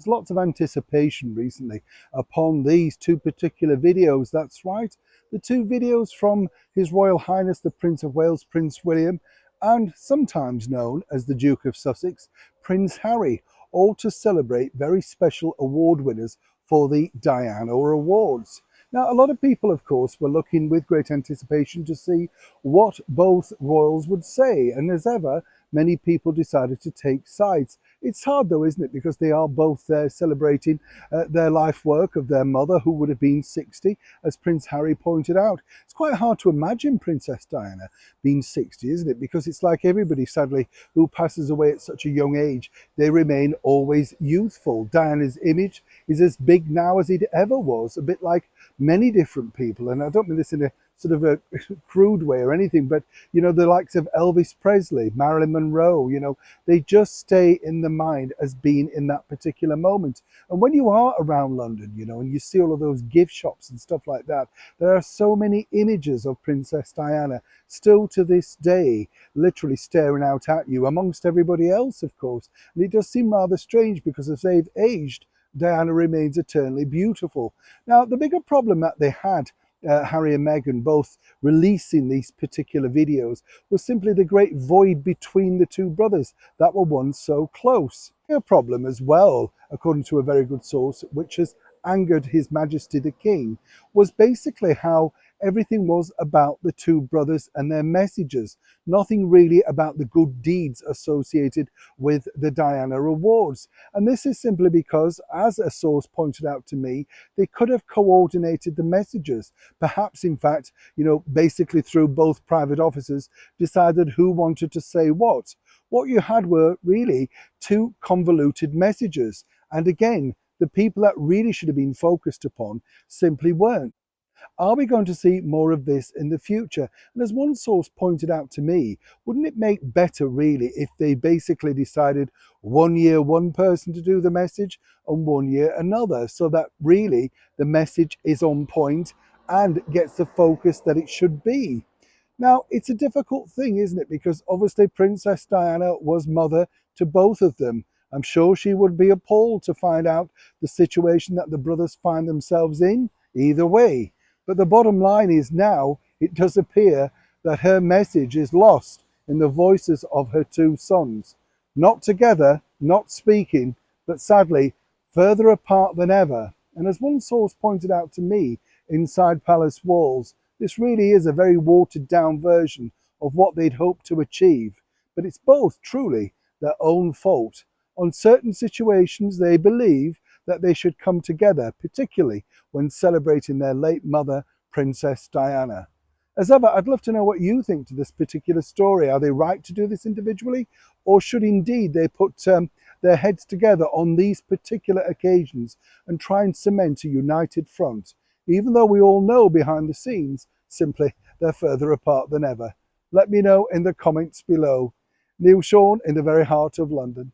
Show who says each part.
Speaker 1: There's lots of anticipation recently upon these two particular videos. That's right, the two videos from His Royal Highness the Prince of Wales, Prince William, and sometimes known as the Duke of Sussex, Prince Harry, all to celebrate very special award winners for the Diana Awards. Now, a lot of people, of course, were looking with great anticipation to see what both royals would say, and as ever, many people decided to take sides. It's hard though, isn't it? Because they are both there celebrating their life work of their mother, who would have been 60, as Prince Harry pointed out. It's quite hard to imagine Princess Diana being 60, isn't it? Because it's like everybody, sadly, who passes away at such a young age, they remain always youthful. Diana's image is as big now as it ever was, a bit like many different people. And I don't mean this in a sort of a crude way or anything, but you know, the likes of Elvis Presley, Marilyn Monroe, you know, they just stay in the mind as being in that particular moment. And when you are around London, you know, and you see all of those gift shops and stuff like that, there are so many images of Princess Diana still to this day, literally staring out at you amongst everybody else, of course. And it does seem rather strange because as they've aged, Diana remains eternally beautiful. Now, the bigger problem that they had, Harry and Meghan both releasing these particular videos, was simply the great void between the two brothers that were once so close. A problem as well, according to a very good source, which has angered His Majesty the King, was basically how everything was about the two brothers and their messages, nothing really about the good deeds associated with the Diana Awards. And this is simply because, as a source pointed out to me, they could have coordinated the messages. Perhaps, in fact, you know, basically through both private offices, decided who wanted to say what. What you had were really two convoluted messages. And again, the people that really should have been focused upon simply weren't. Are we going to see more of this in the future? And as one source pointed out to me, wouldn't it make better really if they basically decided 1 year one person to do the message and 1 year another, so that really the message is on point and gets the focus that it should be? Now, it's a difficult thing, isn't it? Because obviously Princess Diana was mother to both of them. I'm sure she would be appalled to find out the situation that the brothers find themselves in, either way. But the bottom line is now it does appear that her message is lost in the voices of her two sons. Not together, not speaking, but sadly further apart than ever. And as one source pointed out to me inside palace walls, this really is a very watered down version of what they'd hoped to achieve. But it's both truly their own fault. On certain situations, they believe that they should come together, particularly when celebrating their late mother, Princess Diana. As ever, I'd love to know what you think to this particular story. Are they right to do this individually? Or should indeed they put their heads together on these particular occasions and try and cement a united front? Even though we all know behind the scenes, simply they're further apart than ever. Let me know in the comments below. Neil Sean in the very heart of London.